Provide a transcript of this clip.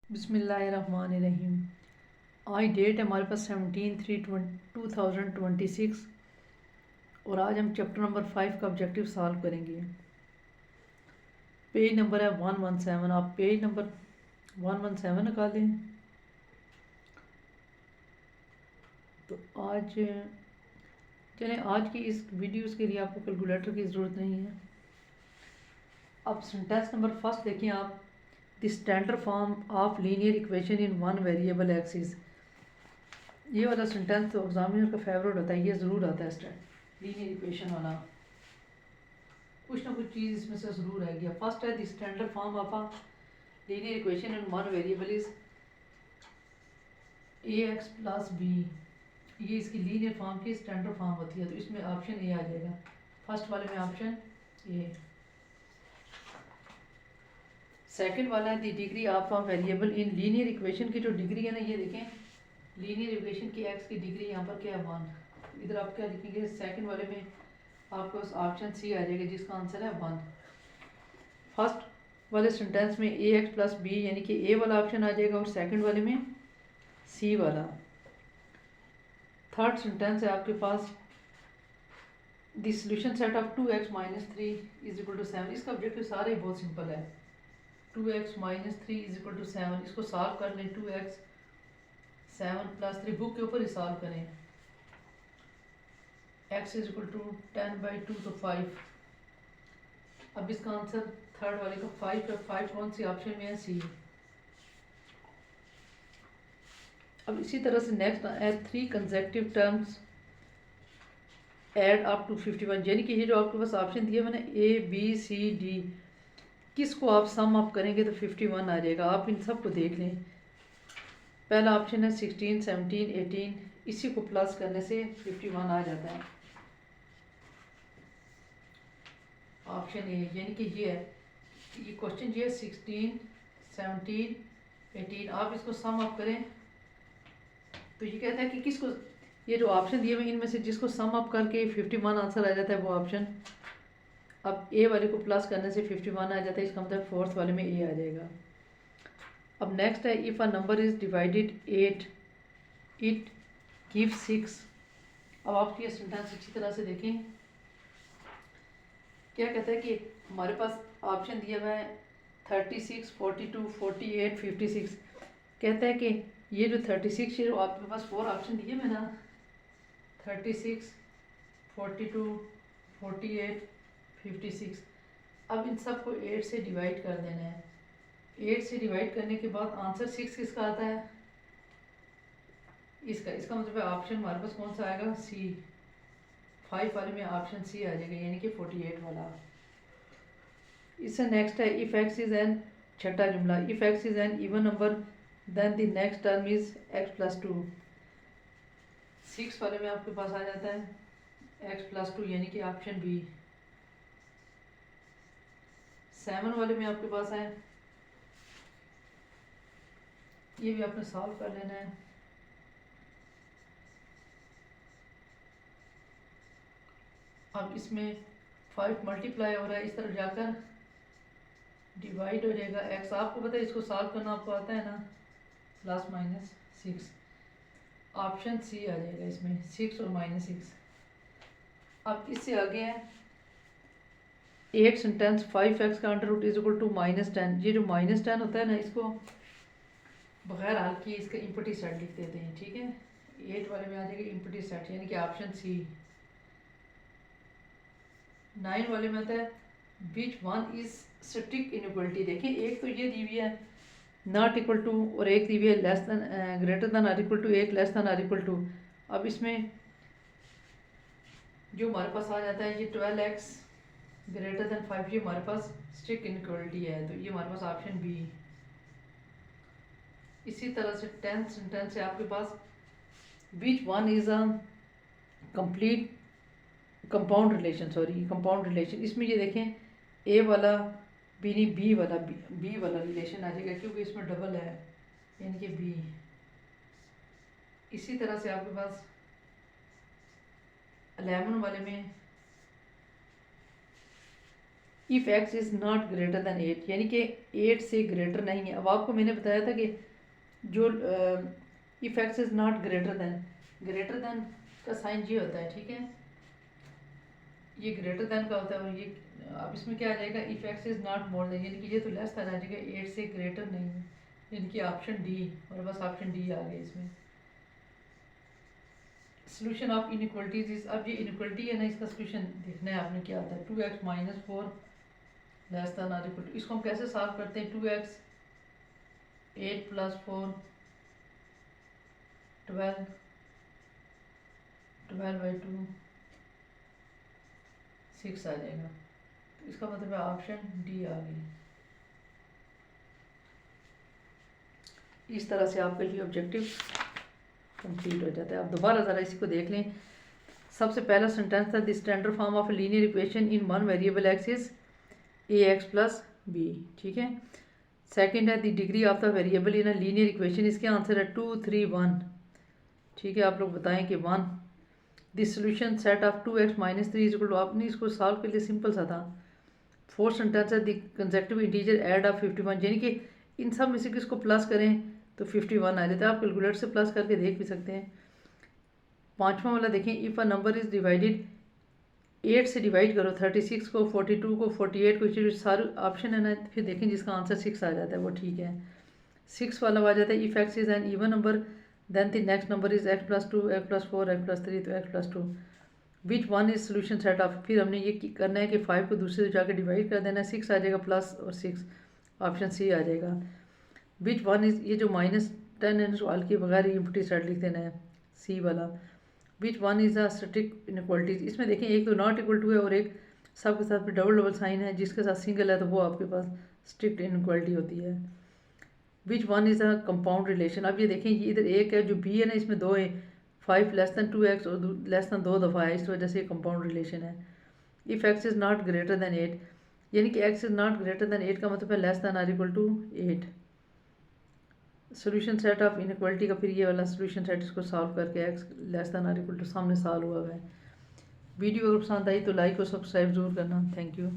बिस्मिल्लाहिर्रहमानिर्रहीम। आज डेट है हमारे पास 17/3/2026 और आज हम चैप्टर नंबर 5 का ऑब्जेक्टिव सॉल्व करेंगे। पेज नंबर है 117। आप पेज नंबर 117 निकालें। तो आज चलें, आज की इस वीडियोस के लिए आपको कैलकुलेटर की ज़रूरत नहीं है। अब सेंटेंस नंबर फर्स्ट देखें आप। The standard form of linear equation in one variable axis. ये वाला सेंटेंस तो एग्जामिनर का फेवरेट होता है, ये ज़रूर आता है लीनियर इक्वेशन वाला। कुछ ना कुछ चीज़ इसमें से ज़रूर आएगी। फर्स्ट है the standard form of a linear equation in one variable is ax plus B. ये इसकी लीनियर फॉर्म की स्टैंडर्ड फॉर्म होती है, तो इसमें ऑप्शन ए आ जाएगा। फर्स्ट वाले में ऑप्शन ए। सेकंड वाला है the degree of a variable in linear equation की जो डिग्री है ना, ये देखें लीनियर इक्वेशन की एक्स की डिग्री यहाँ पर क्या है 1। इधर आप क्या लिखेंगे, सेकंड वाले में आपको ऑप्शन सी आ जाएगा जिसका आंसर है 1। फर्स्ट वाले सेंटेंस में ए एक्स प्लस बी यानी कि ए वाला ऑप्शन आ जाएगा और सेकंड वाले में सी वाला। थर्ड सेंटेंस है आपके पास the solution set of 2x minus 3 is equal to 7। इसका ऑब्जेक्टिव सारे ही बहुत सिंपल है। 2x minus 3 is equal to 7, इसको सॉल्व कर लें। 2x 7 प्लस 3 बुक के ऊपर ही सॉल्व करें। x इज इक्वल टू 10/2 तो 5। अब इसका आंसर थर्ड वाले का 5 है। 5 कौन सी ऑप्शन में है, सी। अब इसी तरह से नेक्स्ट है 3 consecutive terms add up to 51। यानी कि ये जो आपके पास ऑप्शन दिए मैंने ए बी सी डी, किसको आप सम अप करेंगे तो 51 आ जाएगा। आप इन सब को देख लें। पहला ऑप्शन है 16 17 18, इसी को प्लस करने से 51 आ जाता है। ऑप्शन ए यानी कि ये है, ये क्वेश्चन ये है 16 17 18। आप इसको सम अप करें तो ये कहता है कि किसको, ये जो ऑप्शन दिए हुए इनमें से जिसको सम अप करके 51 आंसर आ जाता है वो ऑप्शन। अब ए वाले को प्लस करने से 51 आ जाता है, इसका मतलब फोर्थ वाले में ए आ जाएगा। अब नेक्स्ट है if a number is divided 8 it give 6। अब आप ये सेंटेंस अच्छी तरह से देखें। क्या कहता है कि हमारे पास ऑप्शन दिया हुआ है 36 42 48 56। कहता है कि ये जो 36 है आपके पास 4 ऑप्शन दिए मैं ना, 36 42 48 56। अब इन सब को 8 से डिवाइड कर देना है। 8 से डिवाइड करने के बाद आंसर 6 किसका आता है, इसका। इसका मतलब ऑप्शन हमारे पास कौन सा आएगा, सी। 5 वाले में ऑप्शन सी आ जाएगा यानी कि 48 वाला। इससे नेक्स्ट है इफ एक्स इज एन, छठा जुमला, if x is an even number then the next term is x plus 2। 6 वाले में आपके पास आ जाता है एक्स प्लस 2 यानी कि ऑप्शन बी। 7 वाले में आपके पास है, ये भी आपने सॉल्व कर लेना है। अब इसमें 5 मल्टीप्लाई हो रहा है, इस तरफ जाकर डिवाइड हो जाएगा। एक्स आपको पता है, इसको सॉल्व करना आपको आता है ना, प्लस माइनस 6। ऑप्शन सी आ जाएगा इसमें, 6 और -6। अब इससे आगे है 8 सेंटेंस 5x का under root is equal to -10। ये जो -10 होता है ना, इसको बगैर हल किए इसका इम्पटी सेट लिख देते हैं, ठीक है। 8 वाले में आ जाएगा इम्पटी सेट यानी कि ऑप्शन सी। 9 वाले में आता है विच वन इज स्ट्रिक्ट इनइक्वलिटी। देखिए एक तो ये दी हुई है नॉट इक्वल टू और एक दी हुई है less than greater than or equal to, एक less than or equal to. अब इसमें जो हमारे पास आ जाता है ये 12x ग्रेटर देन 5, ये हमारे पास स्ट्रिक्ट इनइक्वलिटी है, तो ये हमारे पास ऑप्शन बी। इसी तरह से 10th सेंटेंस है आपके पास which one is a complete compound relation, sorry compound relation. इसमें ये देखें ए वाला बी नहीं, बी वाला रिलेशन आ जाएगा क्योंकि इसमें डबल है यानी कि बी। इसी तरह से आपके पास 11 वाले में if x is not greater than 8, यानी कि 8 से ग्रेटर नहीं है। अब आपको मैंने बताया था कि जो if x is not greater then का साइन ये होता है, ठीक है, ये ग्रेटर दैन का होता है। और ये अब इसमें क्या आ जाएगा, if x is not more than, यानी कि ये तो लेस दैन आ जाएगा, 8 से ग्रेटर नहीं है, यानी कि ऑप्शन डी। और बस ऑप्शन डी आ गया इसमें। सोल्यूशन ऑफ इनइक्वलिटीज इज, अब ये इनइक्वलिटी है ना, इसका सोल्यूशन देखना है आपने क्या आता है। 2x minus 4 less than or equal to, इसको हम कैसे सॉल्व करते हैं। 2x 8 प्लस 4 12 12/2 6 आ जाएगा। तो इसका मतलब है ऑप्शन डी आ गई। इस तरह से आपके लिए ऑब्जेक्टिव कंप्लीट हो जाता है। आप दोबारा ज़रा इसी को देख लें। सबसे पहला सेंटेंस था, the standard form of linear equation in one variable x is ax plus b, ठीक है। सेकंड है, the degree of the variable in a linear equation, इसके आंसर है 2 3 1, ठीक है। आप लोग बताएं कि 1। The solution set of 2x minus 3 is equal to, आपने इसको सॉल्व के लिए सिंपल सा था। फोर्थ सेंटेंस है, the consecutive integer add of 51, यानी कि इन सब में से किसको प्लस करें तो 51 आ जाता है। आप कैलकुलेटर से प्लस करके देख भी सकते हैं। पांचवा वाला देखें, if a number is divided, 8 से डिवाइड करो 36 को, 42 को, 48 को, सारे ऑप्शन है ना, फिर देखें जिसका आंसर 6 आ जाता है वो ठीक है। 6 वाला आ जाता है, if x is an even number then the next number is x plus 2, x plus 4, x plus 3, तो x plus 2। Which one is solution set of, फिर हमने ये करना है कि 5 को दूसरे से जाकर डिवाइड कर देना है, 6 आ जाएगा प्लस और 6, ऑप्शन सी आ जाएगा। विच वन इज़, ये जो -10 है सवाल के बगैर एम्प्टी सेट लिख देना है, सी वाला। Which one is the static inequalities, इसमें देखें एक तो नॉट इक्वल टू है और एक सब के साथ डबल डबल साइन है, जिसके साथ सिंगल है तो वो आपके पास स्ट्रिक्ट इनइक्वालिटी होती है। Which one is a compound relation, अब ये देखें ये इधर एक है, जो बी है ना इसमें 2 है, 5 लेस दैन 2x और लेस दैन 2 दफ़ा है, इस वजह से कंपाउंड रिलेशन है। If x is not greater than 8, यानी कि x is not greater than 8 का मतलब है less than or equal to 8। Solution set of inequality का फिर ये वाला सोल्यूशन सेट, इसको सॉल्व करके x less than or equal to सामने सॉल्व हुआ है। वीडियो अगर पसंद आई तो लाइक और सब्सक्राइब जरूर करना। Thank you.